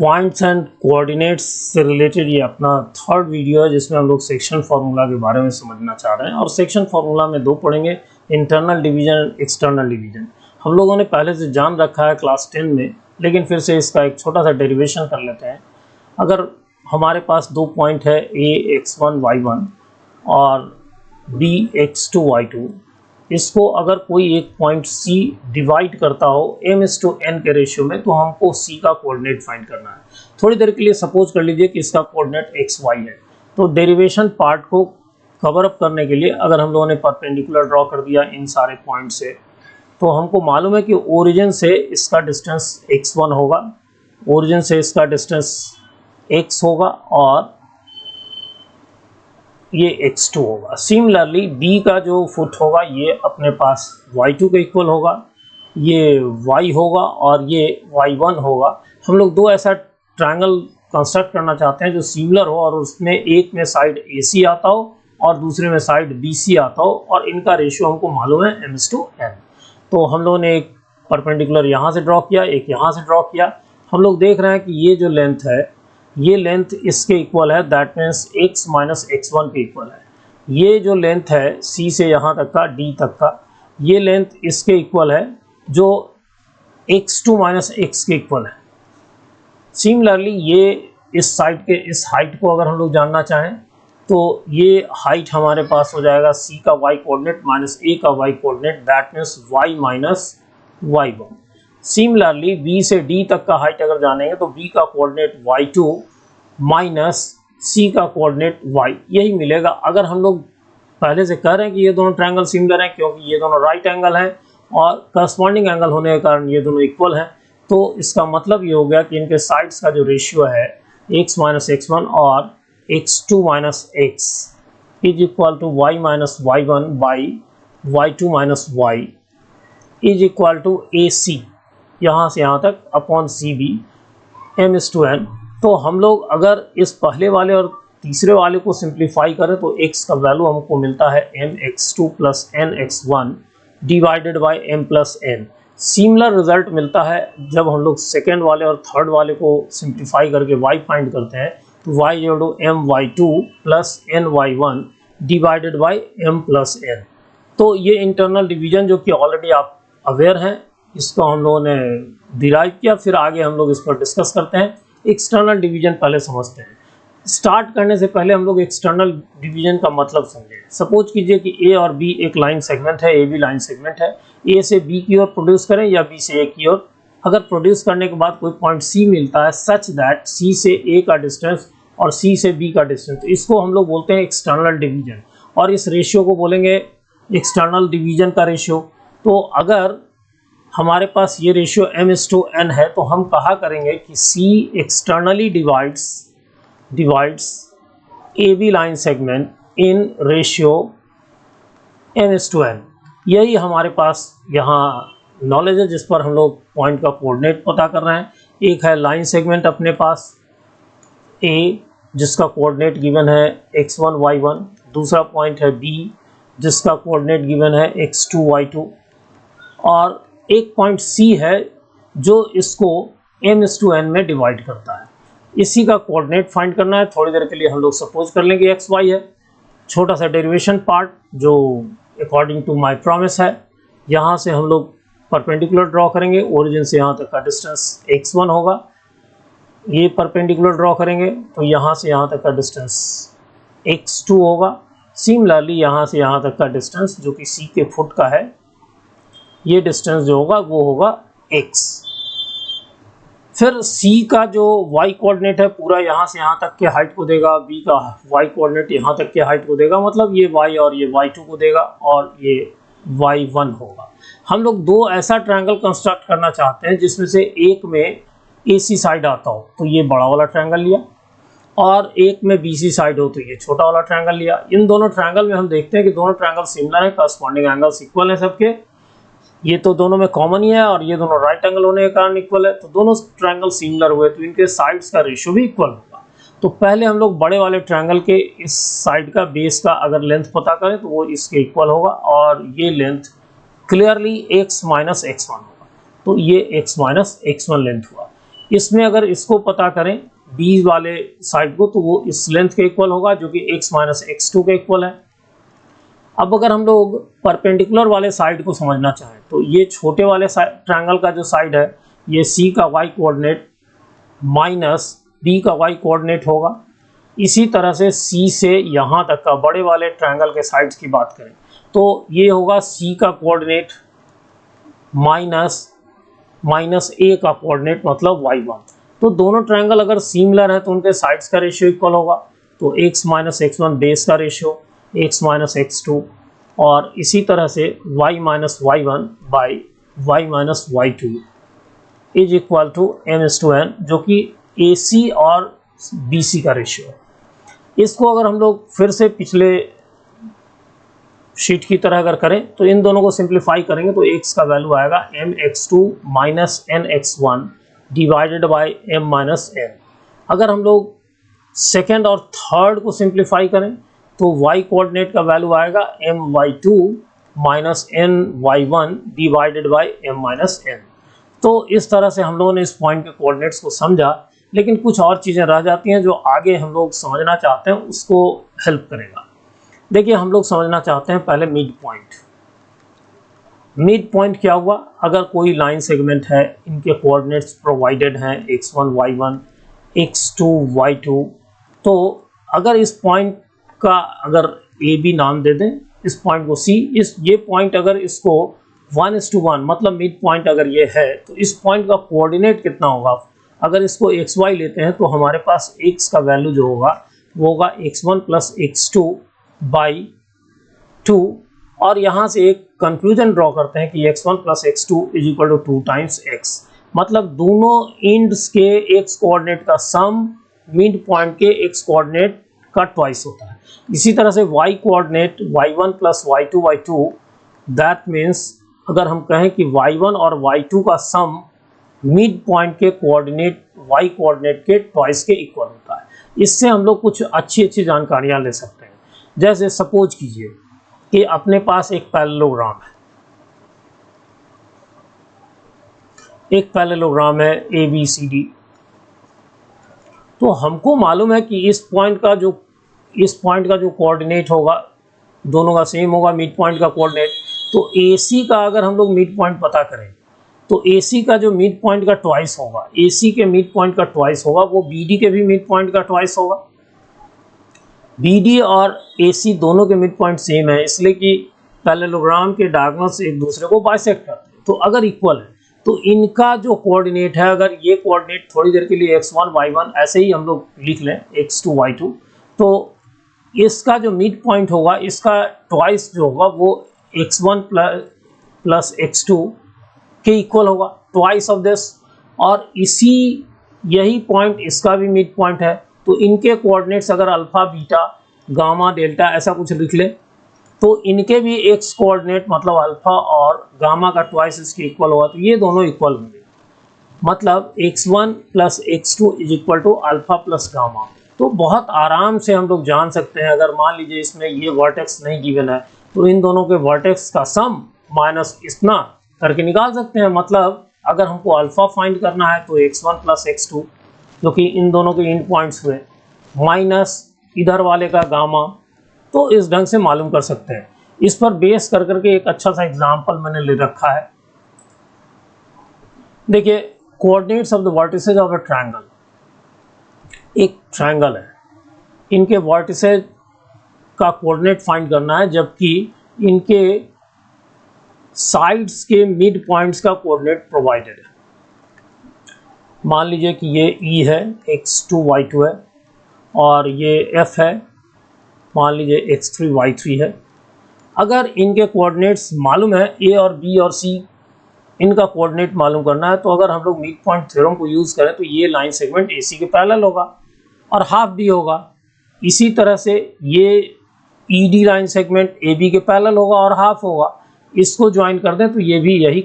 Points and coordinates से related ये अपना थर्ड वीडियो है जिसमें हम लोग सेक्शन फार्मूला के बारे में समझना चाह रहे हैं। और सेक्शन फार्मूला में दो पढ़ेंगे, इंटरनल डिवीजन, एक्सटर्नल डिवीजन। हम लोगों ने पहले से जान रखा है क्लास 10 में, लेकिन फिर से इसका एक छोटा सा डेरिवेशन कर लेते हैं। अगर हमारे पास दो पॉइंट है a x1 y1 और b x2 y2, इसको अगर कोई एक पॉइंट C डिवाइड करता हो m/n के रेशियो में, तो हमको C का कोऑर्डिनेट फाइंड करना है। थोड़ी देर के लिए सपोज कर लीजिए कि इसका कोऑर्डिनेट xy है, तो डेरिवेशन पार्ट को कवर अप करने के लिए अगर हम लोगों ने परपेंडिकुलर ड्रॉ कर दिया इन सारे पॉइंट से, तो हमको मालूम है कि ओरिजिन से इसका डिस्टेंस x1 होगा, ओरिजिन से इसका डिस्टेंस x होगा और ये x2 होगा। सिमिलरली b का जो फुट होगा ये अपने पास y2 के इक्वल होगा, ये y होगा और ये y1 होगा। हम लोग दो ऐसा ट्रायंगल कंस्ट्रक्ट करना चाहते हैं जो सिमिलर हो और उसमें एक में साइड AC आता हो और दूसरे में साइड BC आता हो, और इनका रेशियो हमको मालूम है m/n। तो हम लोगों ने एक परपेंडिकुलर यहाँ से ड्रॉ किया, एक यहाँ से ड्रॉ किया। हम लोग देख रहे हैं कि ये जो लेंथ है, ये लेंथ इसके इक्वल है, that means x minus x1 के इक्वल है। ये जो लेंथ है C से यहाँ तक का, D तक का, ये लेंथ इसके इक्वल है जो x2 माइनस x के इक्वल है। सिमिलरली ये इस साइड के इस हाइट को अगर हम लोग जानना चाहें, तो ये हाइट हमारे पास हो जाएगा C का y कोऑर्डिनेट माइनस A का y coordinate, that means y minus y1। Similarly B से D तक का हाइट अगर जानेंगे तो B का कोऑर्डिनेट y2 माइनस C का कोऑर्डिनेट y, यही मिलेगा। अगर हम लोग पहले से कह रहे हैं कि ये दोनों ट्रायंगल सिमिलर हैं क्योंकि ये दोनों राइट एंगल हैं और करस्पॉन्डिंग एंगल होने के कारण ये दोनों इक्वल हैं, तो इसका मतलब ये हो गया कि इनके साइड्स का जो रेशियो है x माइनस x1 और x2 minus x is equal to y minus y1 by y2 minus y is equal to AC, यहाँ से यहाँ तक अपॉन CB m/n। तो हम लोग अगर इस पहले वाले और तीसरे वाले को सिंप्लीफाई करें तो x का वैल्यू हमको मिलता है mx2 plus nx1 divided by m plus n। Similar result मिलता है जब हम लोग सेकेंड वाले और थर्ड वाले को सिंप्लीफाई करके y फाइंड करते हैं, तो y equal to my2 plus ny1 divided by m plus n। तो ये इंटरनल डिवीजन जो कि ऑलरेडी आप अवेयर हैं, इसको हम लोगों ने डिराइव किया, फिर आगे हम लोग इस पर डिस्कस करते हैं। एक्सटर्नल डिवीजन पहले समझते हैं। स्टार्ट करने से पहले हम लोग एक्सटर्नल डिवीजन का मतलब समझें। सपोज कीजिए कि A और B एक लाइन सेगमेंट है, AB लाइन सेगमेंट है। A से B की ओर प्रोड्यूस करें या B से A की ओर। अगर प्रोड्यूस करने के बाद कोई पॉइंट C मिलता है सच दैट C से A का डिस्टेंस और C से B का डिस्टेंस, तो इसको हम लोग बोलते हैं एक्सटर्नल डिवीजन, और इस रेशियो को बोलेंगे एक्सटर्नल डिवीजन का रेशियो। तो अगर हमारे पास ये रेशियो m/n है, तो हम कहा करेंगे कि C externally divides AB line segment in ratio m/n। यही हमारे पास यहाँ नॉलेज है जिस पर हम लोग पॉइंट का कोऑर्डिनेट पता कर रहे हैं। एक है लाइन सेगमेंट अपने पास A जिसका कोऑर्डिनेट गिवन है x1 y1, दूसरा पॉइंट है B जिसका कोऑर्डिनेट गिवन है x2 y2, और एक पॉइंट C है जो इसको m/n में डिवाइड करता है। इसी का कोऑर्डिनेट फाइंड करना है। थोड़ी देर के लिए हम लोग सपोज कर लेंगे xy है। छोटा सा डेरिवेशन पार्ट जो अकॉर्डिंग टू माय प्रॉमिस है, यहाँ से हम लोग परपेंडिकुलर ड्रॉ करेंगे, ओरिजिन से यहाँ तक का डिस्टेंस x1 होगा। ये परपेंडिकुलर ड्रॉ करेंगे तो यहाँ से यहाँ तक का डिस्टेंस x2 होगा। सिमिलरली यहाँ से यहाँ तक का डिस्टेंस जो कि C के फुट का है, ये डिस्टेंस जो होगा वो होगा x। फिर C का जो y कोऑर्डिनेट है पूरा यहाँ से यहाँ तक के हाइट को देगा, B का y कोऑर्डिनेट यहाँ तक के हाइट को देगा, मतलब ये y और ये y2 को देगा और ये y1 होगा। हम लोग दो ऐसा ट्रायंगल कंस्ट्रक्ट करना चाहते हैं जिसमें से एक में AC साइड आता हो तो ये बड़ा वाला ट्रायंगल लिया, और एक में BC साइड हो तो ये छोटा वाला ट्रायंगल लिया। इन दोनों ट्रायंगल में हम देखते हैं कि दोनों ट्रायंगल सिमिलर है, करस्पॉन्डिंग एंगल्स इक्वल है सबके। ये तो दोनों में कॉमन ही है और ये दोनों राइट एंगल होने के कारण इक्वल है, तो दोनों ट्रायंगल सिमिलर हुए तो इनके साइड्स का रेशियो भी इक्वल होगा। तो पहले हम लोग बड़े वाले ट्रायंगल के इस साइड का बेस का अगर लेंथ पता करें तो वो इसके इक्वल होगा, और ये length clearly x minus x1 होगा, तो ये x माइनस x1 लेंथ हुआ। इसमें अगर इसको पता करें बी वाले साइड को तो वो इस लेंथ के इक्वल होगा जो कि x माइनस x2 के इक्वल है। अब अगर हम लोग परपेंडिकुलर वाले साइड को समझना चाहें तो ये छोटे वाले ट्रायंगल का जो साइड है ये c का y कोऑर्डिनेट माइनस b का y कोऑर्डिनेट होगा। इसी तरह से c से यहाँ तक का बड़े वाले ट्रायंगल के साइड्स की बात करें तो ये होगा c का कोऑर्डिनेट माइनस a का कोऑर्डिनेट मतलब y1। तो दोनों ट्रायंगल अगर सिमिलर है तो उनके साइड्स का रेशियो इक्वल होगा। तो x माइनस x1 बेस का रेशियो x माइनस x2 और इसी तरह से y minus y1 by y minus y2 is equal to m/n जो कि AC और BC का रेशियो है। इसको अगर हम लोग फिर से पिछले शीट की तरह अगर करें तो इन दोनों को सिंप्लीफाई करेंगे तो x का वैल्यू आएगा mx2 minus nx1 divided by m minus n। अगर हम लोग सेकेंड और थर्ड को सिंप्लीफाई करें तो y कोऑर्डिनेट का वैल्यू आएगा my2 minus ny1 divided by m minus n। तो इस तरह से हम लोगों ने इस पॉइंट के कोऑर्डिनेट्स को समझा, लेकिन कुछ और चीज़ें रह जाती हैं जो आगे हम लोग समझना चाहते हैं उसको हेल्प करेगा। देखिए हम लोग समझना चाहते हैं पहले मिड पॉइंट। मिड पॉइंट क्या हुआ? अगर कोई लाइन सेगमेंट है, इनके कोऑर्डिनेट्स प्रोवाइडेड हैं x1 y1 x2 y2, तो अगर इस पॉइंट का अगर ए बी नाम दे दें, इस पॉइंट को सी, ये पॉइंट अगर इसको 1:1 मतलब मिड पॉइंट अगर ये है तो इस पॉइंट का कोऑर्डिनेट कितना होगा? अगर इसको xy लेते हैं तो हमारे पास x का वैल्यू जो होगा वो होगा x1 प्लस x2 बाई 2, और यहाँ से एक कंक्लूजन ड्रॉ करते हैं कि x1 plus x2 is equal to 2 times x, मतलब दोनों एंड्स के x कोऑर्डिनेट का सम मिड पॉइंट के x कोऑर्डिनेट का ट्वाइस होता है। इसी तरह से y coordinate y1 plus y2 by 2, that means अगर हम कहें कि y1 और y2 का सम मिड पॉइंट के कोऑर्डिनेट y कोऑर्डिनेट के ट्वाइस के इक्वल होता है। इससे हम लोग कुछ अच्छी जानकारियां ले सकते हैं। जैसे सपोज कीजिए कि अपने पास एक पैरेललोग्राम है, एक पैरेललोग्राम है ABCD। तो हमको मालूम है कि इस पॉइंट का जो कोऑर्डिनेट होगा दोनों का सेम होगा, मिड पॉइंट का कोऑर्डिनेट। तो AC का अगर हम लोग मिड पॉइंट पता करें तो AC का जो मिड पॉइंट का ट्वाइस होगा, AC के मिड पॉइंट का ट्वाइस होगा, वो BD के भी मिड पॉइंट का ट्वाइस होगा। BD और AC दोनों के मिड पॉइंट सेम है, इसलिए कि पैरेललोग्राम के डायगोनल्स एक दूसरे को बाइसेक्ट करते हैं। तो अगर इक्वल है तो इनका जो कोऑर्डिनेट है, अगर ये कोऑर्डिनेट थोड़ी देर के लिए x1 y1 ऐसे ही हम लोग लिख लें x2 y2, तो इसका जो मिड पॉइंट होगा इसका ट्वाइस जो होगा वो x1 प्लस x2 के इक्वल होगा, ट्वाइस ऑफ दिस। और यही पॉइंट इसका भी मिड पॉइंट है, तो इनके कोऑर्डिनेट्स अगर अल्फा बीटा गामा डेल्टा ऐसा कुछ लिख ले तो इनके भी x कोऑर्डिनेट मतलब अल्फा और गामा का ट्वाइस इसके इक्वल होगा, तो ये दोनों इक्वल होंगे, मतलब x1 plus x2 is equal to alpha plus gamma. तो बहुत आराम से हम लोग जान सकते हैं, अगर मान लीजिए इसमें ये वर्टेक्स नहीं गिवन है तो इन दोनों के वर्टेक्स का सम माइनस इतना करके निकाल सकते हैं। मतलब अगर हमको अल्फा फाइंड करना है तो x1 प्लस x2 जो कि इन दोनों के एंड पॉइंट्स हुए माइनस इधर वाले का गामा, तो इस ढंग से मालूम कर सकते हैं। इस पर बेस कर करके एक अच्छा सा एग्जांपल मैंने ले रखा है। देखिए coordinates of the vertices of a triangle, एक ट्रायंगल है, इनके वर्टिसेज का कोऑर्डिनेट फाइंड करना है, जबकि इनके साइड्स के मिड पॉइंट्स का कोऑर्डिनेट प्रोवाइडेड है। मान लीजिए कि ये E है, x2 y2 है, और ये F है, मान लीजिए x3 y3 है। अगर इनके कोऑर्डिनेट्स मालूम है A और B और C, इनका कोऑर्डिनेट मालूम करना है, तो अगर हम लोग मिड पॉइंट थ्योरम को यूज़ करें तो ये लाइन सेगमेंट AC के पैरेलल होगा और हाफ B होगा। इसी तरह से ये ED लाइन सेगमेंट AB के पैरेलल होगा और हाफ होगा। इसको ज्वाइन कर दें तो ये भी यही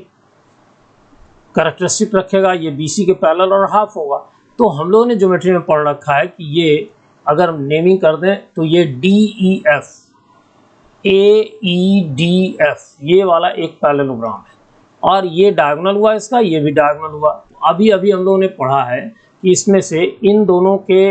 कैरेक्टरिस्टिक रखेगा, ये BC के पैरेलल और हाफ होगा। तो हम लोगों ने ज्योमेट्री में पढ़ रखा है कि ये अगर हम नेमिंग कर दें तो ये DEF AEDF ये वाला एक पैरेललोग्राम है, और ये डायगोनल हुआ इसका, ये भी डायगोनल हुआ। अभी अभी हम लोगों ने पढ़ा है कि इसमें से इन दोनों के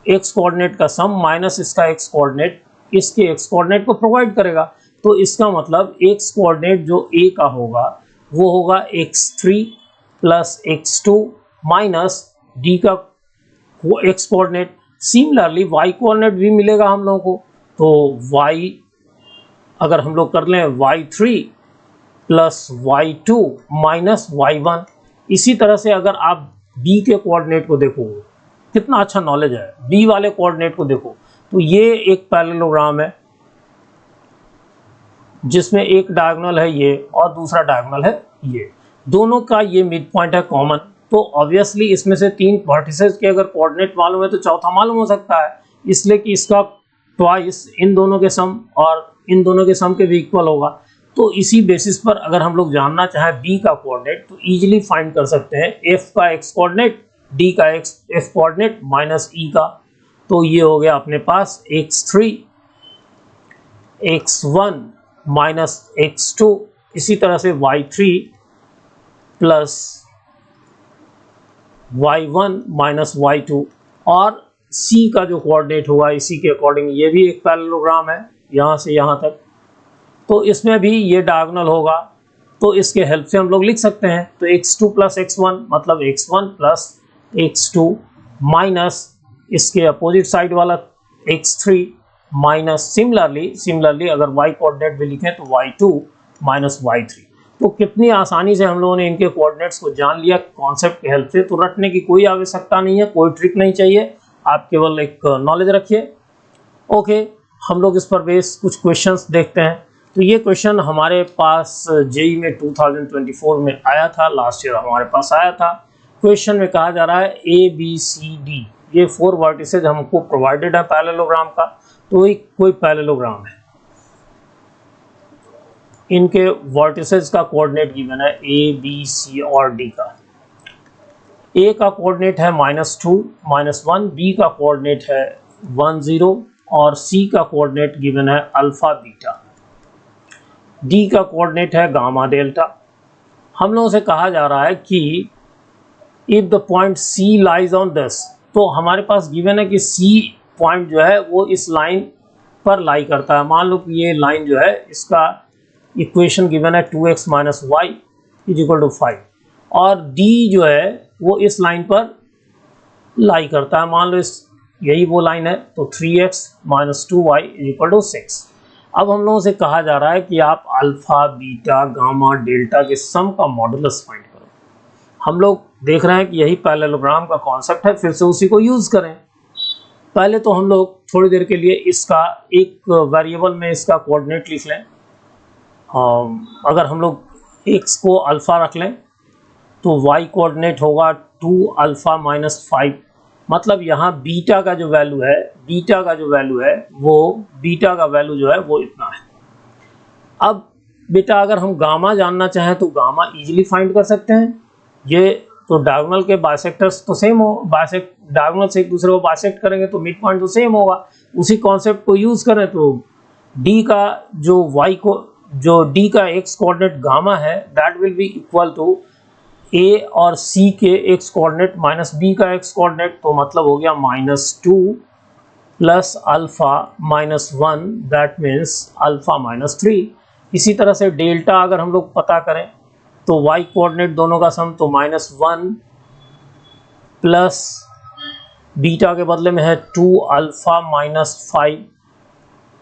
एक्स कोऑर्डिनेट का सम माइनस इसका एक्स कोऑर्डिनेट इसके एक्स कोऑर्डिनेट को प्रोवाइड करेगा। तो इसका मतलब एक्स कोऑर्डिनेट जो ए का होगा वो होगा x3 plus x2 minus D का वो X coordinate. Similarly Y coordinate भी मिलेगा हम लोगों को, तो y अगर हम लोग कर लें y3 plus y2 minus y1। इसी तरह से अगर आप b के कोऑर्डिनेट को देखो, कितना अच्छा नॉलेज है, b वाले कोऑर्डिनेट को देखो, तो ये एक पैरेललोग्राम है जिसमें एक डायगोनल है ये और दूसरा डायगोनल है ये, दोनों का ये मिड पॉइंट है कॉमन। तो ऑब्वियसली इसमें से तीन वर्टिसेस के अगर कोऑर्डिनेट मालूम है तो चौथा मालूम हो सकता है, इसलिए कि इसका ट्वाइस इन दोनों के सम और इन दोनों के सम के भी इक्वल होगा। तो इसी बेसिस पर अगर हम लोग जानना चाहें b का कोऑर्डिनेट तो इजीली फाइंड कर सकते हैं f का x कोऑर्डिनेट d का f कोऑर्डिनेट माइनस e का। तो ये हो गया अपने पास x3 x1 माइनस x2, इसी तरह से y3 plus y1 minus y2, और c का जो कोऑर्डिनेट होगा इसी के अकॉर्डिंग ये भी एक पैरेललोग्राम है यहाँ से यहाँ तक। तो इसमें भी ये डायगोनल होगा, तो इसके हेल्प से हम लोग लिख सकते हैं। तो x2 प्लस x1 मतलब x1 प्लस x2 माइनस इसके अपोजिट साइड वाला x3 माइनस सिमिलरली अगर y कोऑर्डिनेट भी लिखें तो y2 माइनस y3। तो कितनी आसानी से हम लोगों ने इनके कोऑर्डिनेट्स को जान लिया कॉन्सेप्ट के हेल्प से। तो रटने की कोई आवश्यकता नहीं है, कोई ट्रिक नहीं चाहिए, आप केवल एक नॉलेज रखिए। ओके, हम लोग इस पर बेस कुछ क्वेश्चंस देखते हैं। तो ये क्वेश्चन हमारे पास जेई में 2024 में आया था, लास्ट ईयर हमारे पास आया था। क्वेश्चन में कहा जा रहा है ए बी सी डी, ये 4 वर्टिसेज हमको प्रोवाइडेड है पैरेललोग्राम का। तो एक कोई पैरेललोग्राम है, इनके वर्टिसेज का कोऑर्डिनेट गिवन है ए बी सी और डी का। ए का कोऑर्डिनेट है -2 -1, बी का कोऑर्डिनेट है 1 0 और सी का कोऑर्डिनेट गिवन है अल्फा बीटा, डी का कोऑर्डिनेट है गामा डेल्टा। हम लोगों से कहा जा रहा है कि if the point C lies on this, तो हमारे पास गिवन है कि सी पॉइंट जो है वो इस लाइन पर लाई करता है। मान लो कि ये लाइन जो है इसका इक्वेशन गिवन है 2x minus Y is equal to 5, और डी जो है वो इस लाइन पर लाई करता है। मान लो इस यही वो लाइन है, तो 3x minus 2y is equal to 6। अब हम लोगों से कहा जा रहा है कि आप अल्फा बीटा गामा डेल्टा के सम का मॉडुलस फाइंड करो। हम लोग देख रहे हैं कि यही पैरेललोग्राम का कॉन्सेप्ट है, फिर से उसी को यूज करें। पहले तो हम लोग थोड़ी देर के लिए इसका एक वेरिएबल में इसका कोऑर्डिनेट लिख लें। अगर हम लोग x को अल्फा रख लें तो y कोऑर्डिनेट होगा 2 अल्फा माइनस 5, मतलब यहाँ बीटा का जो वैल्यू है वो इतना है। अब बेटा अगर हम गामा जानना चाहें तो गामा इजीली फाइंड कर सकते हैं। ये तो डायगोनल के बाइसेक्टर्स तो सेम हो, डायगोनल से एक दूसरे को बाइसेक्ट करेंगे तो मिड पॉइंट तो सेम होगा। उसी कॉन्सेप्ट को यूज करें तो डी का जो डी का एक्स कोऑर्डिनेट गामा है that will be equal to A और सी के एक्स कोऑर्डिनेट माइनस बी का एक्स कोऑर्डिनेट, तो मतलब हो गया -2 plus alpha minus 1 that means alpha minus 3। इसी तरह से डेल्टा अगर हम लोग पता करें तो y कोऑर्डिनेट दोनों का सम तो -1 प्लस बीटा के बदले में है 2 alpha minus 5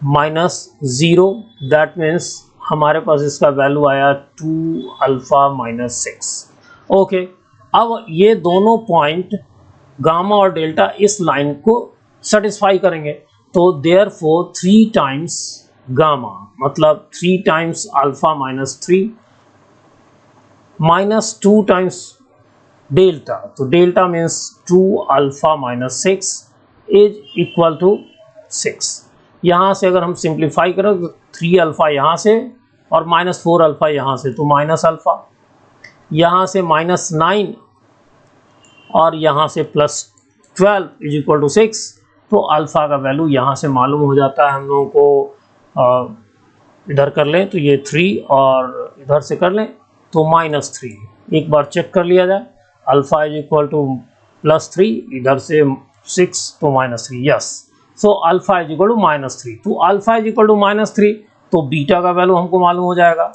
minus 0 that means हमारे पास इसका वैल्यू आया 2 अल्फा माइनस 6। ओके, अब ये दोनों पॉइंट गामा और डेल्टा इस लाइन को सेटिस्फाई करेंगे, तो देयरफॉर 3 टाइम्स गामा मतलब 3 times alpha minus 3 minus 2 times delta, तो delta means 2 alpha minus 6 is equal to 6। यहाँ से अगर हम सिंप्लीफाई करें तो 3 अल्फा यहाँ से और -4 अल्फा यहाँ से, तो माइनस अल्फा, यहाँ से -9 और यहाँ से +12 इज इक्वल टू 6। तो अल्फा का वैल्यू यहाँ से मालूम हो जाता है हम लोगों को। इधर कर लें तो ये 3 और इधर से कर लें तो -3। एक बार चेक कर लिया जाए, अल्फा इज इक्वल टू +3, इधर से 6 तो -3, yes. So alpha is equal to -3। तो अल्फा इज इक्वल टू -3 तो बीटा का वैल्यू हमको मालूम हो जाएगा,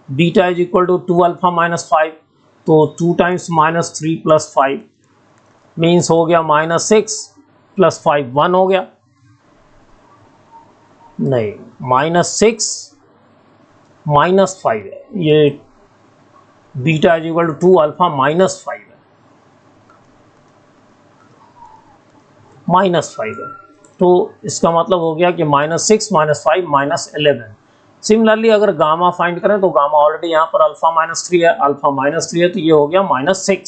beta is equal to 2 alpha -5, तो 2 टाइम्स -3 + 5 मीन्स हो गया -6 + 5 1 हो गया, नहीं -6 -5 है, ये beta is equal to 2 alpha -5 है, -5 है। तो इसका मतलब हो गया कि -6 -5 -11। सिमिलरली अगर गामा फाइंड करें तो गामा ऑलरेडी यहाँ पर अल्फा -3 है, अल्फा -3 है, तो ये हो गया -6।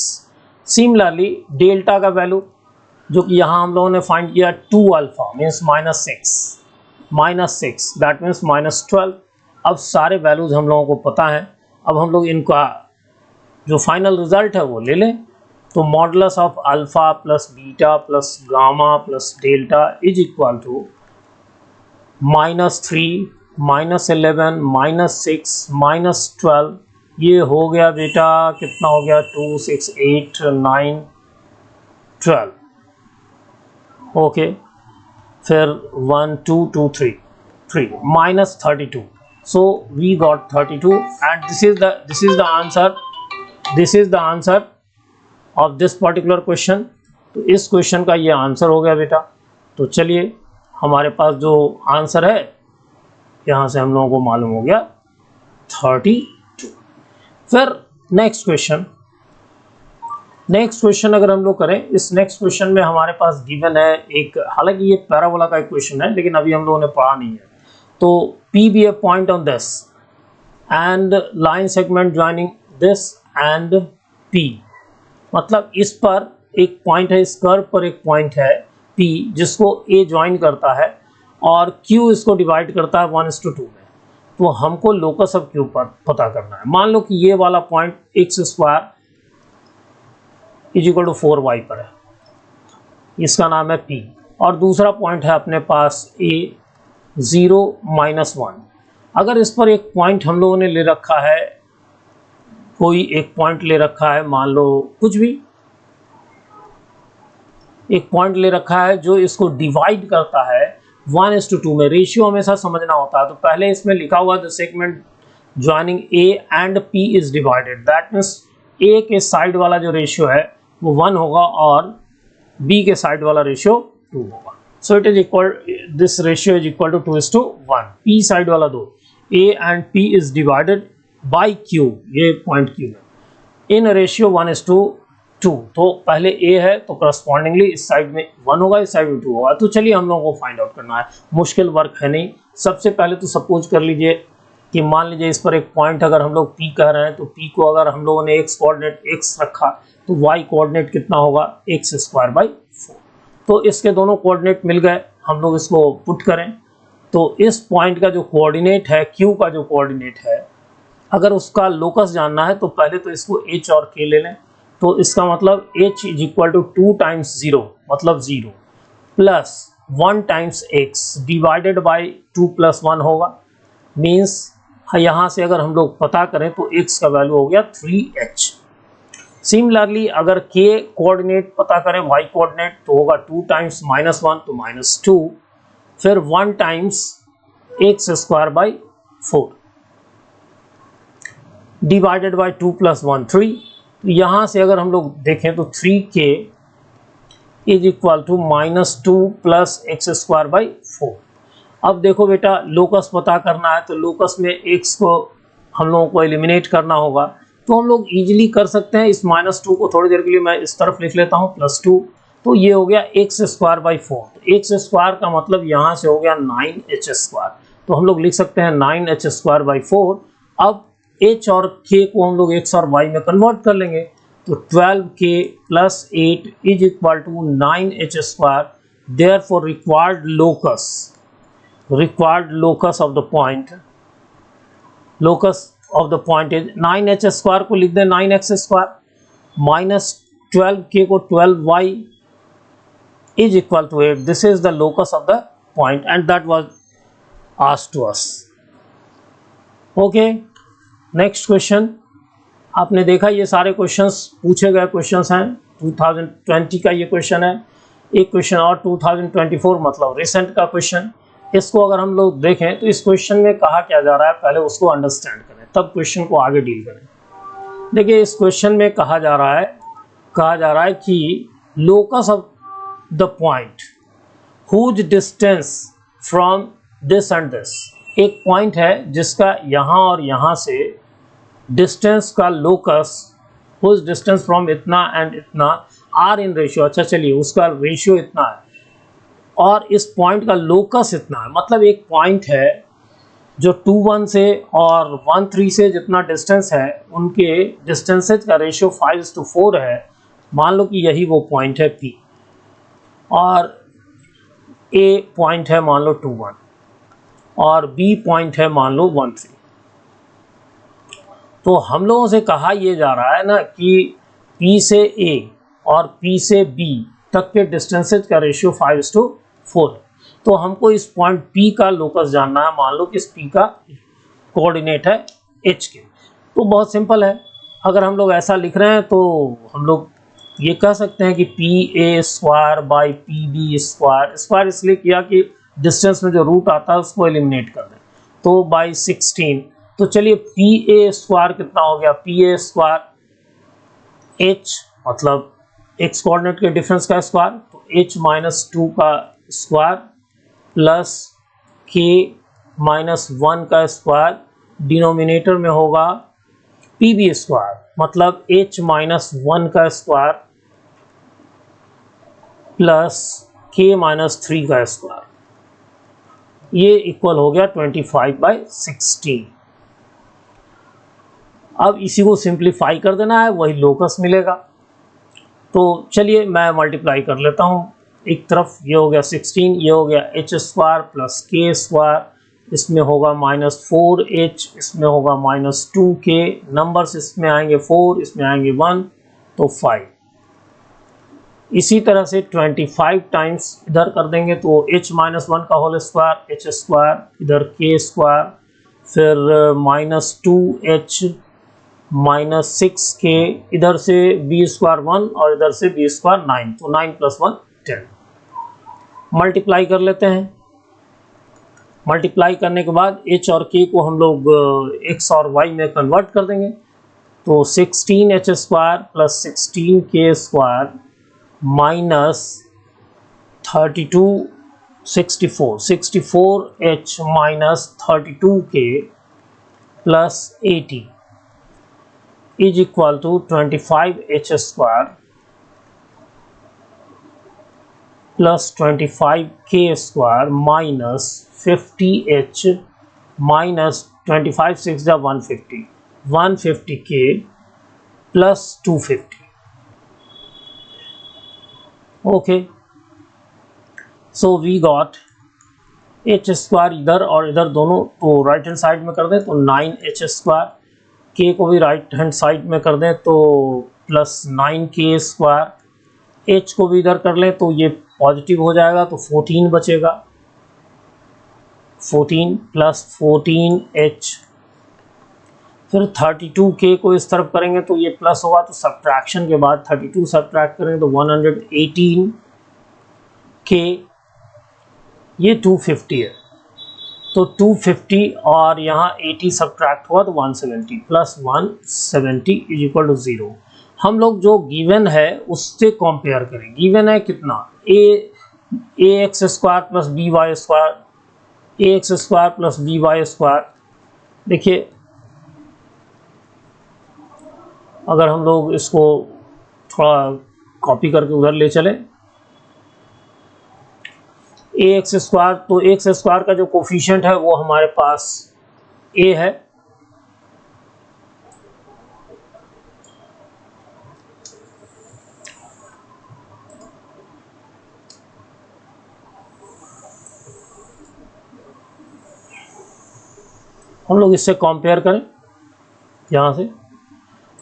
सिमिलरली डेल्टा का वैल्यू जो कि यहाँ हम लोगों ने फाइंड किया 2 अल्फा मीन्स -6 दैट मीन्स -12। अब सारे वैल्यूज हम लोगों को पता है, अब हम लोग इनका जो फाइनल रिजल्ट है वो ले लें। तो modulus of alpha plus beta plus gamma plus delta is equal to -3 -11 -6 -12। ये हो गया बेटा कितना हो गया, 2 6 8 9 12। ओके, फिर 1 2 2 3 3 -32। So we got 32 and this is the answer of this particular question. तो इस क्वेश्चन का ये आंसर हो गया बेटा। तो चलिए हमारे पास जो आंसर है यहाँ से हम लोगों को मालूम हो गया 32। फिर नेक्स्ट क्वेश्चन अगर हम लोग करें, इस नेक्स्ट क्वेश्चन में हमारे पास गिवन है एक, हालांकि ये पैराबोला का एक क्वेश्चन है लेकिन अभी हम लोगों ने पढ़ा नहीं है। तो P be a point on this and line segment joining this and P, मतलब इस पर एक पॉइंट है, इस कर्व पर एक पॉइंट है P जिसको A ज्वाइन करता है और Q इसको डिवाइड करता है 1:2 में। तो हमको लोकस ऑफ Q पर पता करना है। मान लो कि ये वाला point x² is equal to 4y पर है, इसका नाम है P, और दूसरा पॉइंट है अपने पास A 0 -1। अगर इस पर एक पॉइंट हम लोगों ने ले रखा है, कोई एक पॉइंट ले रखा है, मान लो कुछ भी एक पॉइंट ले रखा है जो इसको डिवाइड करता है 1:2 में। रेशियो हमेशा समझना होता है। तो पहले इसमें लिखा हुआ the segment joining A and P is divided, that means A के साइड वाला जो रेशियो है वो 1 होगा और B के साइड वाला रेशियो 2 होगा। So it is equal, this ratio is equal to 2:1। P side वाला 2, A and P is divided by Q, ये पॉइंट Q है, इन रेशियो 1:2। तो पहले A है तो करस्पॉन्डिंगली इस साइड में 1 होगा, इस साइड में 2 होगा। तो चलिए हम लोगों को फाइंड आउट करना है, मुश्किल वर्क है नहीं। सबसे पहले तो सपोज कर लीजिए कि मान लीजिए इस पर एक पॉइंट अगर हम लोग P कह रहे हैं, तो P को अगर हम लोगों ने x कोऑर्डिनेट x रखा तो y कोऑर्डिनेट कितना होगा, x² 4। तो इसके दोनों कोऑर्डिनेट मिल गए, हम लोग इसको पुट करें तो इस पॉइंट का जो कोऑर्डिनेट है, Q का जो कोऑर्डिनेट है, अगर उसका लोकस जानना है तो पहले तो इसको h और k ले लें। तो इसका मतलब h is equal to 2 times 0 मतलब 0 plus 1 times x divided by 2 + 1 होगा। मीन्स यहाँ से अगर हम लोग पता करें तो x का वैल्यू हो गया 3h। सिमिलरली अगर k कोऑर्डिनेट पता करें, y कोऑर्डिनेट, तो होगा 2 टाइम्स -1 तो -2, फिर 1 टाइम्स x² 4 डिवाइडेड बाय 2 + 1 3। तो यहाँ से अगर हम लोग देखें तो 3k is equal to -2 + x² 4। अब देखो बेटा, लोकस पता करना है तो लोकस में x को हम लोगों को एलिमिनेट करना होगा। तो हम लोग इजीली कर सकते हैं, इस -2 को थोड़ी देर के लिए मैं इस तरफ लिख लेता हूँ +2। तो ये हो गया x² 4। तो x² का मतलब यहाँ से हो गया 9h²। तो हम लोग लिख सकते हैं 9h² 4। अब h और k को हम लोग x और y में कन्वर्ट कर लेंगे। तो 12k + 8 is equal to 9h²। Therefore required locus of the point, is 9h² को लिख दें 9x² माइनस 12k को 12y is equal to 8. This is the locus of the point and that was asked to us. Okay, next question. आपने देखा ये सारे questions पूछे गए क्वेश्चंस हैं। 2020 का ये क्वेश्चन है, एक क्वेश्चन और 2024 मतलब रिसेंट का क्वेश्चन। इसको अगर हम लोग देखें तो इस क्वेश्चन में कहा क्या जा रहा है, पहले उसको अंडरस्टैंड करें तब क्वेश्चन को आगे डील करें। देखिए इस क्वेश्चन में कहा जा रहा है कि locus of the point whose distance from this and this. एक पॉइंट है जिसका यहाँ और यहाँ से डिस्टेंस का लोकस, हुज डिस्टेंस फ्रॉम इतना एंड इतना आर इन रेशियो। अच्छा चलिए उसका रेशियो इतना है और इस पॉइंट का लोकस इतना है। मतलब एक पॉइंट है जो 2,1 से और 1,3 से जितना डिस्टेंस है उनके डिस्टेंसेज का रेशियो 5:4 है। मान लो कि यही वो पॉइंट है P और A पॉइंट है मान लो 2,1 और B पॉइंट है मान लो 1,3। तो हम लोगों से कहा यह जा रहा है ना कि P से A और P से B तक के डिस्टेंसेज का रेशियो 5:4 है। तो हमको इस पॉइंट P का लोकस जानना है। मान लो कि इस P का कोऑर्डिनेट है H के। तो बहुत सिंपल है, अगर हम लोग ऐसा लिख रहे हैं तो हम लोग ये कह सकते हैं कि PA² बाई PB²। स्क्वायर इसलिए किया कि डिस्टेंस में जो रूट आता है उसको एलिमिनेट कर दें, तो बाई 16। तो चलिए PA² कितना हो गया, PA² H मतलब x कोऑर्डिनेट के डिफरेंस का स्क्वायर, तो H-2 का स्क्वायर प्लस K-1 का स्क्वायर, डिनोमिनेटर में होगा PB² मतलब H-1 का स्क्वायर प्लस K-3 का स्क्वायर। ये इक्वल हो गया 25/16। अब इसी को सिंप्लीफाई कर देना है, वही लोकस मिलेगा। तो चलिए मैं मल्टीप्लाई कर लेता हूँ। एक तरफ ये हो गया 16, ये हो गया H² प्लस K², इसमें होगा -4H, इसमें होगा -2K, नंबर्स इसमें आएंगे 4, इसमें आएंगे 1, तो 5। इसी तरह से 25 टाइम्स इधर कर देंगे तो H-1 का होल स्क्वायर, H², इधर K², फिर -2H -6K, इधर से B² 1 और इधर से B² 9, तो 9 + 1 10। मल्टीप्लाई कर लेते हैं। मल्टीप्लाई करने के बाद H और K को हम लोग X और Y में कन्वर्ट कर देंगे, तो 16H² plus 16K² minus 64H minus 32K plus 80 is equal to 25H² plus 25K² minus 50H minus 25 6 150, 150K plus 250। Okay, so we got H² इधर और इधर दोनों तो राइट हैंड साइड में कर दें तो 9H², K को भी राइट हैंड साइड में कर दें तो प्लस 9K², H को भी इधर कर लें तो ये पॉजिटिव हो जाएगा तो 14 बचेगा, 14 प्लस 14H, फिर 32K को इस तरफ करेंगे तो ये प्लस होगा, तो सब्ट्रैक्शन के बाद 32 सब्ट्रैक्ट करेंगे तो 118K, ये 250 है तो 250 और यहाँ 80 सब्ट्रैक्ट हुआ तो 170 प्लस 170 इज इक्वल टू 0। हम लोग जो गिवन है उससे कंपेयर करें। गिवन है कितना, ax² plus by² ax² plus by²। देखिए अगर हम लोग इसको थोड़ा कॉपी करके उधर ले चलें, ax², तो x² का जो कोफिशिएंट है वो हमारे पास a है, हम लोग इससे कंपेयर करें यहाँ से,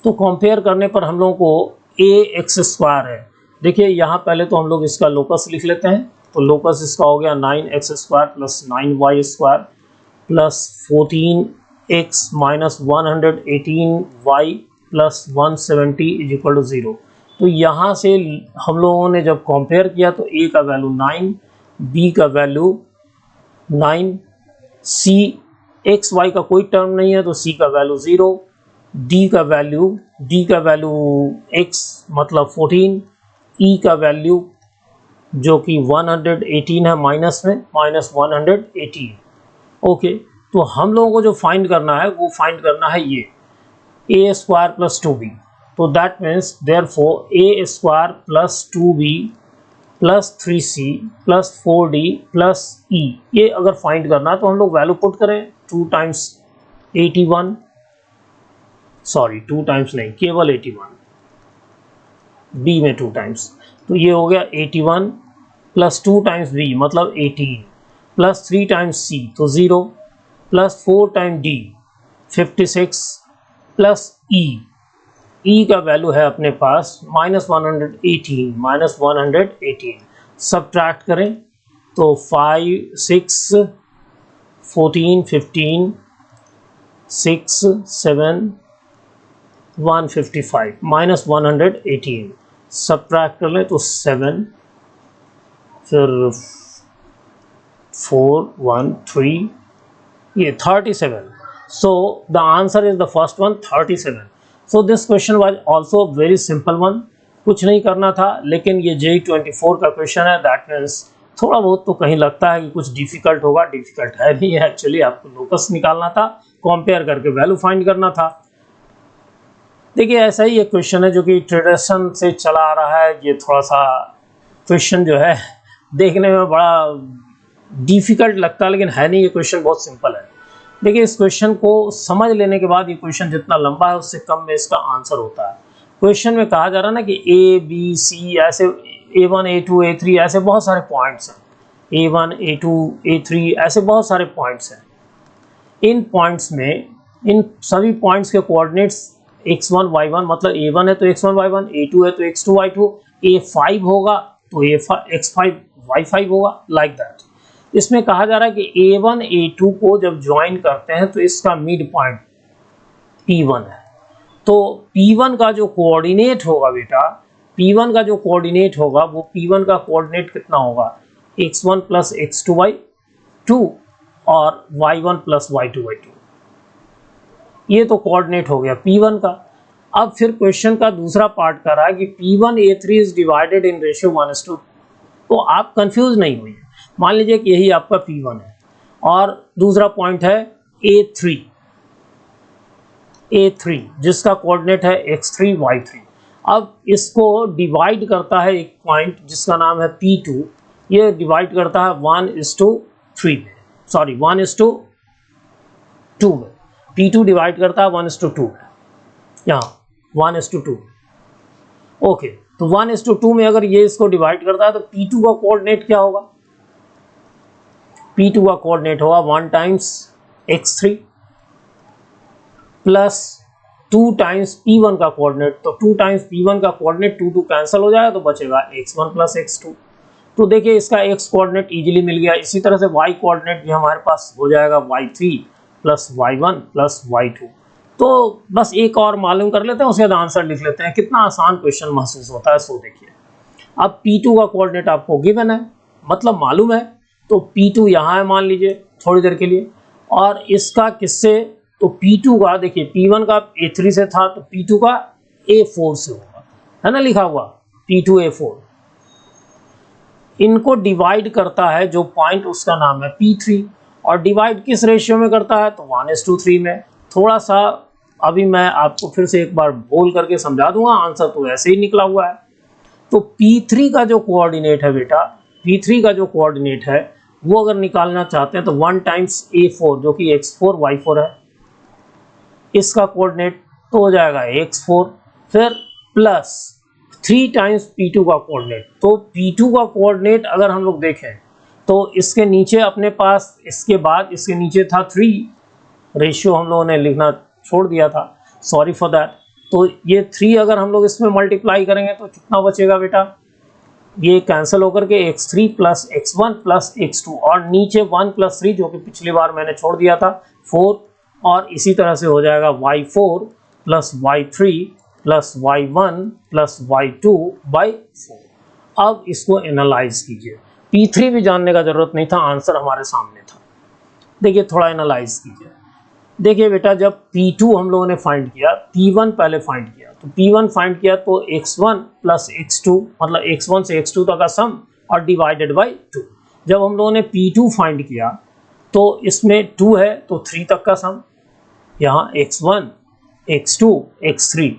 तो कंपेयर करने पर हम लोगों को ax² है। देखिए यहाँ पहले तो हम लोग इसका लोकस लिख लेते हैं, तो लोकस इसका हो गया 9x² plus 9y² plus 14x minus 118y plus 170 is equal to 0। तो यहाँ से हम लोगों ने जब कंपेयर किया तो ए का वैल्यू 9, बी का वैल्यू 9, सी एक्स वाई का कोई टर्म नहीं है तो सी का वैल्यू 0, डी का वैल्यू एक्स मतलब 14, ई का वैल्यू जो कि 118 है माइनस में -118। ओके, तो हम लोगों को जो फाइंड करना है वो फाइंड करना है ये ए स्क्वायर प्लस 2b। तो that means therefore A square plus 2b plus 3c plus 4d plus e, ये अगर फाइंड करना है तो हम लोग वैल्यू पुट करें 2 टाइम्स 81, सॉरी 2 टाइम्स नहीं, केवल 81, b में 2 टाइम्स, तो ये हो गया 81 प्लस 2 टाइम्स b मतलब 18 प्लस 3 टाइम्स c तो 0 plus 4 time d 56 plus e का वैल्यू है अपने पास -118 सब्ट्रैक्ट करें तो 5 6 14 15 6 7 155 -118 सब्ट्रैक्ट कर लें तो 7 फिर 4 1 3 ये 37। So the answer is the first one 37. So this question was also very simple one, कुछ नहीं करना था, लेकिन ये JEE-24 का क्वेश्चन है, दैट मीन्स थोड़ा बहुत तो कहीं लगता है कि कुछ डिफिकल्ट होगा, डिफिकल्ट है नहीं है एक्चुअली, आपको लोकस निकालना था, कंपेयर करके वैल्यू फाइंड करना था। देखिए ऐसा ही एक क्वेश्चन है जो कि ट्रेडिशन से चला आ रहा है, ये थोड़ा सा क्वेश्चन जो है देखने में बड़ा डिफिकल्ट लगता है लेकिन है नहीं, ये क्वेश्चन बहुत सिंपल है। देखिए इस क्वेश्चन को समझ लेने के बाद ये क्वेश्चन जितना लंबा है उससे कम में इसका आंसर होता है। क्वेश्चन में कहा जा रहा है ना कि ए बी सी ऐसे A1 A2 A3 ऐसे बहुत सारे पॉइंट्स हैं, A1 A2 A3 ऐसे बहुत सारे पॉइंट्स हैं। इन पॉइंट्स में इन सभी पॉइंट्स के कोऑर्डिनेट्स x1 y1 मतलब A1 है तो x1 y1, A2 है तो x2 y2, A5 होगा तो x5 y5 होगा, लाइक दैट। इसमें कहा जा रहा है कि A1 A2 को जब ज्वाइन करते हैं तो इसका मिड पॉइंट P1 है। तो P1 का जो कोऑर्डिनेट होगा बेटा, P1 का जो कोऑर्डिनेट होगा वो P1 का कोऑर्डिनेट कितना होगा, x1 प्लस x2 y2 और y1 प्लस y2 y2, ये तो कोऑर्डिनेट हो गया P1 का। अब फिर क्वेश्चन का दूसरा पार्ट कर रहा है कि P1 A3 is divided in ratio 1:2। तो आप कंफ्यूज नहीं हुई, मान लीजिए कि यही आपका P1 है और दूसरा पॉइंट है A3 जिसका कोऑर्डिनेट है x3 y3। अब इसको डिवाइड करता है एक पॉइंट जिसका नाम है P2, ये डिवाइड करता है 1:3 में, सॉरी 1:2 में। P2 डिवाइड करता है 1:2 में, यहाँ 1:2। ओके, तो 1:2 में अगर ये इसको डिवाइड करता है तो P2 का कोऑर्डिनेट क्या होगा, P2 का कोऑर्डिनेट होगा 1 times x3 plus 2 times P1 का कोऑर्डिनेट, तो 2 टाइम्स P1 का कोऑर्डिनेट 2 कैंसिल हो जाएगा तो बचेगा x1 प्लस x2। तो देखिए इसका x कोऑर्डिनेट इजीली मिल गया। इसी तरह से y कोऑर्डिनेट भी हमारे पास हो जाएगा y3 plus y1 plus y2। तो बस एक और मालूम कर लेते हैं, उसके बाद आंसर लिख लेते हैं। कितना आसान क्वेश्चन महसूस होता है। सो देखिए अब P2 का कोऑर्डिनेट आपको गिवन है, मतलब मालूम है, तो P2 यहाँ है मान लीजिए थोड़ी देर के लिए, और इसका किससे, तो P2 का देखिए P1 का A3 से था तो P2 का A4 से होगा, है ना लिखा हुआ P2 A4। इनको डिवाइड करता है जो पॉइंट उसका नाम है P3, और डिवाइड किस रेशियो में करता है तो 1:3 में। थोड़ा सा अभी मैं आपको फिर से एक बार बोल करके समझा दूंगा, आंसर तो ऐसे ही निकला हुआ है। तो P3 का जो कोऑर्डिनेट है बेटा, P3 का जो कोऑर्डिनेट है वो अगर निकालना चाहते हैं तो 1 टाइम्स A4 जो कि x4 y4 है, इसका कोऑर्डिनेट तो हो जाएगा x4, फिर प्लस 3 टाइम्स P2 का कोऑर्डिनेट। तो P2 का कोऑर्डिनेट अगर हम लोग देखें तो इसके नीचे अपने पास, इसके बाद इसके नीचे था 3, रेशियो हम लोगों ने लिखना छोड़ दिया था, सॉरी फॉर दैट। तो ये 3 अगर हम लोग इसमें मल्टीप्लाई करेंगे तो कितना बचेगा बेटा, ये कैंसिल होकर के x3 plus x1 plus x2, और नीचे 1 प्लस 3 जो कि पिछली बार मैंने छोड़ दिया था 4, और इसी तरह से हो जाएगा y4 plus y3 plus y1 plus y2 by 4। अब इसको एनालाइज कीजिए। P3 भी जानने का जरूरत नहीं था, आंसर हमारे सामने था। देखिए थोड़ा एनालाइज कीजिए। देखिए बेटा, जब P2 हम लोगों ने फाइंड किया, P1 पहले फाइंड किया, तो P1 फाइंड किया तो x1 प्लस x2 मतलब x1 से x2 तक का सम और डिवाइडेड बाई 2। जब हम लोगों ने P2 फाइंड किया तो इसमें 2 है तो 3 तक का सम, यहाँ x1 x2 x3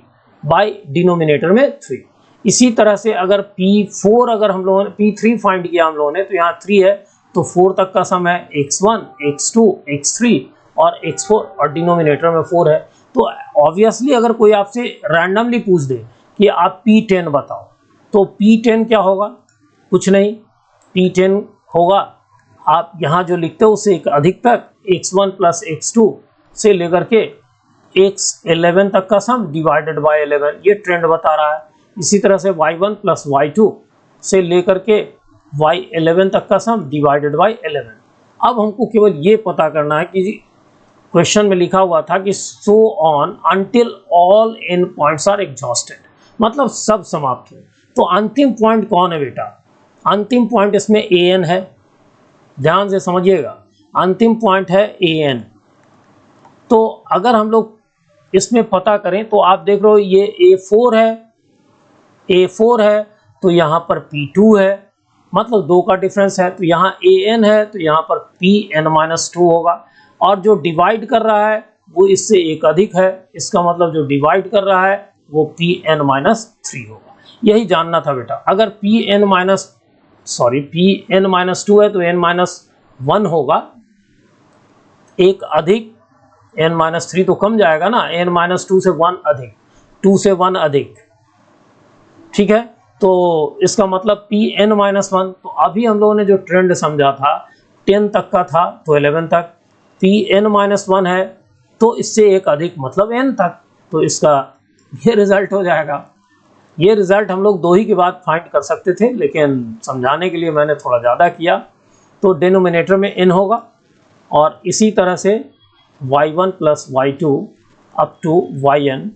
by denominator में 3। इसी तरह से अगर P4 अगर हम लोगों ने P3 फाइंड किया हम लोगों ने, तो यहाँ 3 है तो 4 तक का सम है x1 x2 x3 और x4 और डिनोमिनेटर में 4 है। तो ऑब्वियसली अगर कोई आपसे रैंडमली पूछ दे कि आप P10 बताओ, तो P10 क्या होगा? कुछ नहीं, P10 होगा आप यहाँ जो लिखते हो उससे एक अधिक तक x1 प्लस x2 से लेकर के x11 तक का सम डिवाइडेड बाय 11, ये ट्रेंड बता रहा है। इसी तरह से y1 प्लस y2 से लेकर के y11 तक का सम डिवाइडेड बाय 11। अब हमको केवल ये पता करना है कि क्वेश्चन में लिखा हुआ था कि so on until all n points are exhausted, मतलब सब समाप्त हो। तो अंतिम पॉइंट कौन है बेटा? अंतिम पॉइंट इसमें an है, ध्यान से समझिएगा, अंतिम पॉइंट है an। तो अगर हम लोग इसमें पता करें तो आप देख रहे हो ये A4 है तो यहाँ पर P2 है, मतलब 2 का डिफरेंस है, तो यहाँ an है तो यहाँ पर Pn-2 होगा। और जो डिवाइड कर रहा है वो इससे एक अधिक है, इसका मतलब जो डिवाइड कर रहा है वो Pn-3 होगा। यही जानना था बेटा। अगर Pn-2 है तो n-1 होगा, एक अधिक n-3 तो कम जाएगा ना, n-2 से 1 अधिक, 2 से 1 अधिक, ठीक है। तो इसका मतलब Pn-1। तो अभी हम लोगों ने जो ट्रेंड समझा था 10 तक का था तो 11 तक, Pn-1 है तो इससे एक अधिक मतलब n तक, तो इसका ये रिजल्ट हो जाएगा। ये रिजल्ट हम लोग 2 ही के बाद फाइंड कर सकते थे, लेकिन समझाने के लिए मैंने थोड़ा ज़्यादा किया। तो डिनोमिनेटर में n होगा और इसी तरह से y1 plus y2 up to yn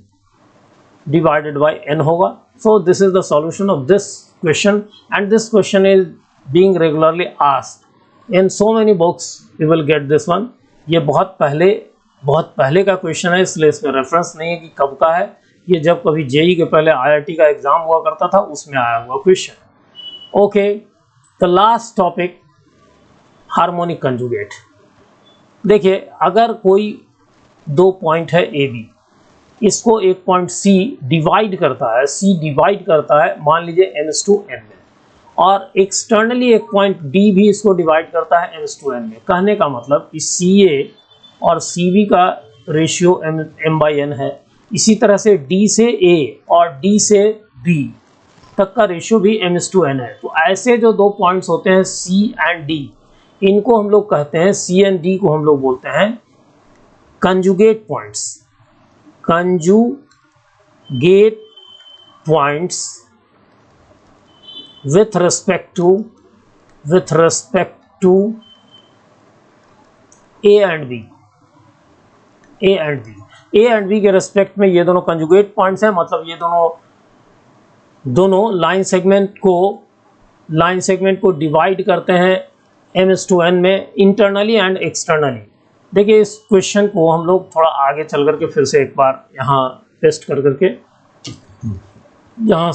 divided by n होगा। So this is the solution of this question, and this question is being regularly asked in so many books. You will get this one. ये बहुत पहले का question है, इसलिए इसमें reference नहीं है कि कब का है। ये जब कभी जेई के पहले IIT का एग्जाम हुआ करता था उसमें आया हुआ question. Okay, the last topic, harmonic conjugate. देखिए, अगर कोई 2 पॉइंट है ए बी, इसको एक पॉइंट सी डिवाइड करता है, मान लीजिए n/n में, और एक्सटर्नली एक पॉइंट डी भी इसको डिवाइड करता है n/n में। कहने का मतलब कि CA और CV का रेशियो m/n है। इसी तरह से D से A और D से B तक का रेशियो भी m/n है। तो ऐसे जो 2 पॉइंट्स होते हैं C एंड D, इनको हम लोग कहते हैं, C एंड D को हम लोग बोलते हैं conjugate points. Conjugate points with respect to A and B के रेस्पेक्ट में ये दोनों कंजुगेट पॉइंट्स हैं। मतलब ये दोनों लाइन सेगमेंट को डिवाइड करते हैं m/n में, इंटरनली एंड एक्सटर्नली। देखिए, इस क्वेश्चन को हम लोग थोड़ा आगे चल करके फिर से एक बार यहाँ पेस्ट करके यहाँ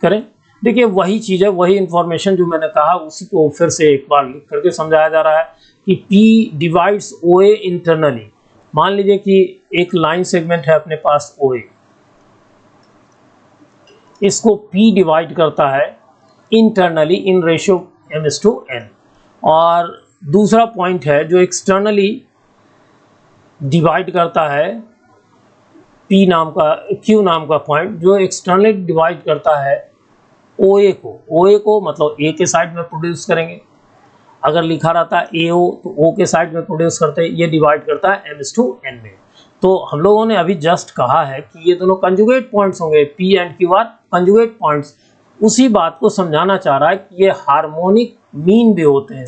करें। देखिए, वही चीज़ है, वही इंफॉर्मेशन जो मैंने कहा उसी को फिर से एक बार लिख करके समझाया जा रहा है कि P डिवाइड्स OA इंटरनली। मान लीजिए कि एक लाइन सेगमेंट है अपने पास OA, इसको P डिवाइड करता है इंटरनली इन रेशियो m/n, और दूसरा पॉइंट है जो एक्सटर्नली डिवाइड करता है Q नाम का पॉइंट, जो एक्सटर्नली डिवाइड करता है OA को मतलब A के साइड में प्रोड्यूस करेंगे। अगर लिखा रहता है AO तो O के साइड में प्रोड्यूस करते हैं, ये डिवाइड करता है m/n में। तो हम लोगों ने अभी जस्ट कहा है कि ये दोनों कंजुगेट पॉइंट्स होंगे, P and Q are conjugate points. उसी बात को समझाना चाह रहा है कि ये हार्मोनिक मीन भी होते हैं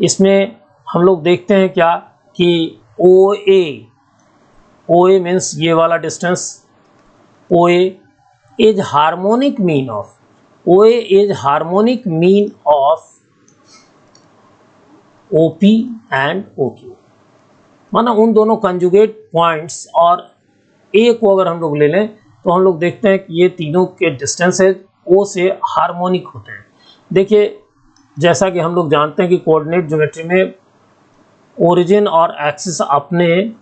इसमें हम लोग देखते हैं क्या कि OA OA मीन्स ये वाला distance, OA is harmonic mean of, OA is harmonic mean of OP and OQ, माना उन दोनों कंजुगेट पॉइंट्स और A को अगर हम लोग ले लें तो हम लोग देखते हैं कि ये तीनों के डिस्टेंसेज O से हार्मोनिक होते हैं। देखिए जैसा कि हम लोग जानते हैं कि कोऑर्डिनेट ज्योमेट्री में ओरिजिन और एक्सिस अपने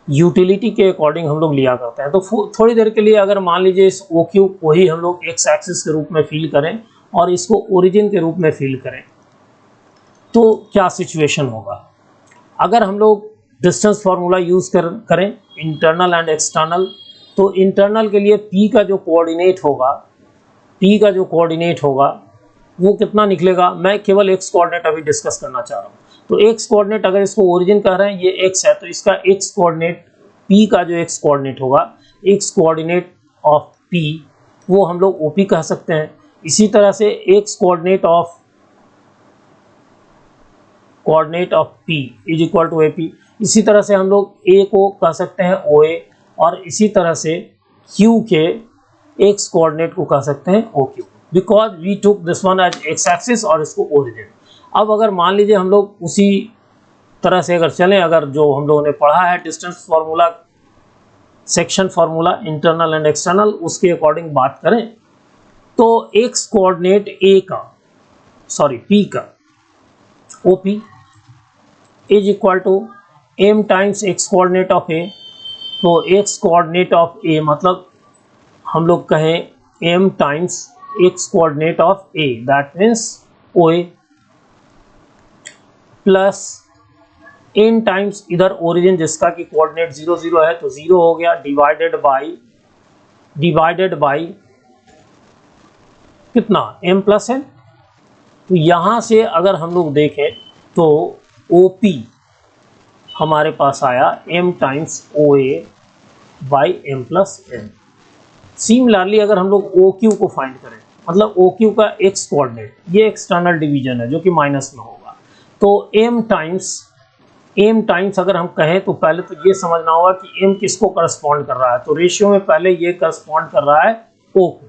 यूटिलिटी के अकॉर्डिंग हम लोग लिया करते हैं। तो थोड़ी देर के लिए अगर मान लीजिए इस OQ को ही हम लोग एक्स एक्सिस के रूप में फील करें और इसको ओरिजिन के रूप में फील करें तो क्या सिचुएशन होगा। अगर हम लोग डिस्टेंस फार्मूला यूज़ करें इंटरनल एंड एक्सटर्नल, तो इंटरनल के लिए P का जो कोऑर्डिनेट होगा वो कितना निकलेगा। मैं केवल एक्स कोऑर्डिनेट अभी डिस्कस करना चाह रहा हूँ। तो एक्स कोऑर्डिनेट अगर इसको ओरिजिन कह रहे हैं, ये एक्स है, तो इसका एक्स कोऑर्डिनेट P का जो एक्स कोऑर्डिनेट होगा, एक्स कोऑर्डिनेट ऑफ P वो हम लोग OP कह सकते हैं। इसी तरह से X coordinate of P is equal to AP। इसी तरह से हम लोग A को कह सकते हैं OA और इसी तरह से Q के एक्स कोऑर्डिनेट को कह सकते हैं OQ, because we took this one as X axis और इसको ओरिजिन। अब अगर मान लीजिए हम लोग उसी तरह से अगर चलें, अगर जो हम लोगों ने पढ़ा है distance formula, section formula internal and external, उसके अकॉर्डिंग बात करें तो एक्स कोऑर्डिनेट P का OP is equal to m times X coordinate of A। तो एक्स कोऑर्डिनेट ऑफ A मतलब हम लोग कहें m times X coordinate of A, that means OA, plus n times इधर ओरिजिन जिसका कि कोऑर्डिनेट 0 0 है तो 0 हो गया, डिवाइडेड बाई कितना m प्लस n। तो यहाँ से अगर हम लोग देखें तो OP हमारे पास आया m times OA by m plus n। Similarly अगर हम लोग OQ को फाइंड करें, मतलब OQ का एक्स कोऑर्डिनेट, ये एक्सटर्नल डिवीजन है जो कि माइनस में होगा, तो m टाइम्स अगर हम कहें तो पहले तो ये समझना होगा कि m किसको करस्पॉन्ड कर रहा है। तो रेशियो में पहले ये करस्पॉन्ड कर रहा है O को,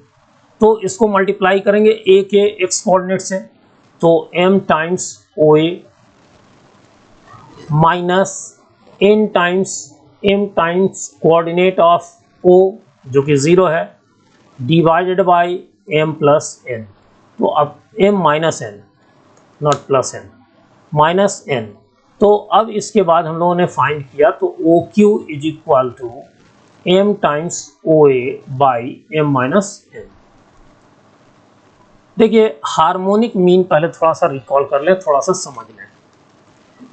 तो इसको मल्टीप्लाई करेंगे A के एक्स कोऑर्डिनेट से, तो m times OA minus m times coordinate of O जो कि 0 है, divided by m plus n। तो अब m minus n, not plus n, minus n। तो अब इसके बाद हम लोगों ने फाइंड किया तो OQ is equal to m times OA by m minus n। देखिए हार्मोनिक मीन पहले थोड़ा सा रिकॉल कर लें, थोड़ा सा समझ लें।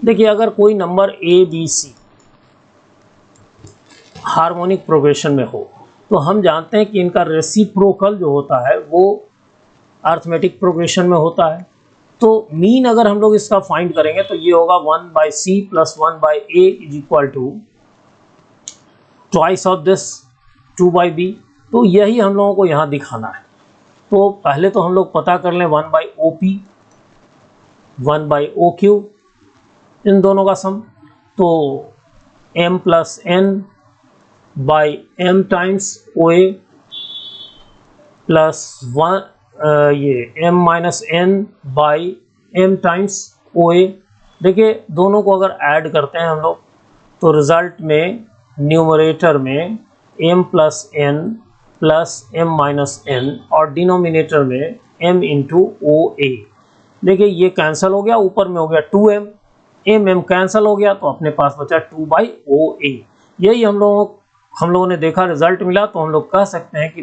देखिए अगर कोई नंबर ABC हार्मोनिक प्रोग्रेशन में हो तो हम जानते हैं कि इनका रेसिप्रोकल जो होता है वो अर्थमेटिक प्रोग्रेशन में होता है। तो मीन अगर हम लोग इसका फाइंड करेंगे तो ये होगा 1/C plus 1/A is equal to twice of this 2/B। तो यही हम लोगों को यहाँ दिखाना है। तो पहले तो हम लोग पता कर लें 1/OP 1/OQ इन दोनों का सम, तो m plus n by m times OA plus ये m minus n by m times OA। देखिए दोनों को अगर ऐड करते हैं हम लोग तो रिजल्ट में न्यूमरेटर में m plus n plus m minus n और डिनोमिनेटर में m इंटू OA। देखिए ये कैंसिल हो गया, ऊपर में हो गया 2m, m कैंसिल हो गया तो अपने पास बचा 2/OA। यही हम लोगों ने देखा, रिजल्ट मिला। तो हम लोग कह सकते हैं कि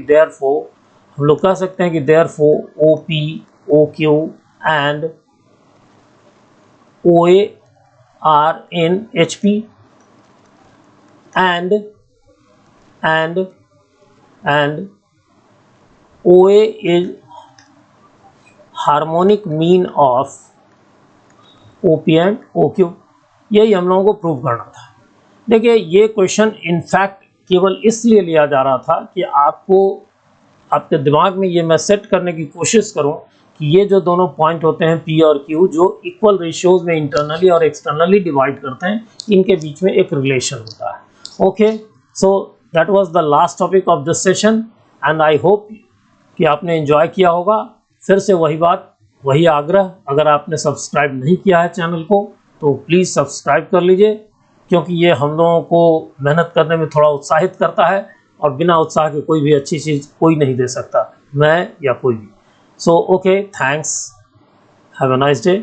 therefore OP OQ and OA are in HP and OA is harmonic mean of OP and OQ। यही हम लोगों को प्रूव करना था। देखिए ये क्वेश्चन इनफैक्ट केवल इसलिए लिया जा रहा था कि आपके दिमाग में ये मैं सेट करने की कोशिश करूं कि ये जो दोनों पॉइंट होते हैं P और Q जो इक्वल रेशियोज में इंटरनली और एक्सटर्नली डिवाइड करते हैं, इनके बीच में एक रिलेशन होता है। Okay, so that was the last topic of this session and I hope कि आपने एंजॉय किया होगा। फिर से वही बात, वही आग्रह, अगर आपने सब्सक्राइब नहीं किया है चैनल को तो प्लीज़ सब्सक्राइब कर लीजिए, क्योंकि ये हम लोगों को मेहनत करने में थोड़ा उत्साहित करता है और बिना उत्साह के कोई भी अच्छी चीज़ कोई नहीं दे सकता, मैं या कोई भी। So okay, thanks, have a nice day.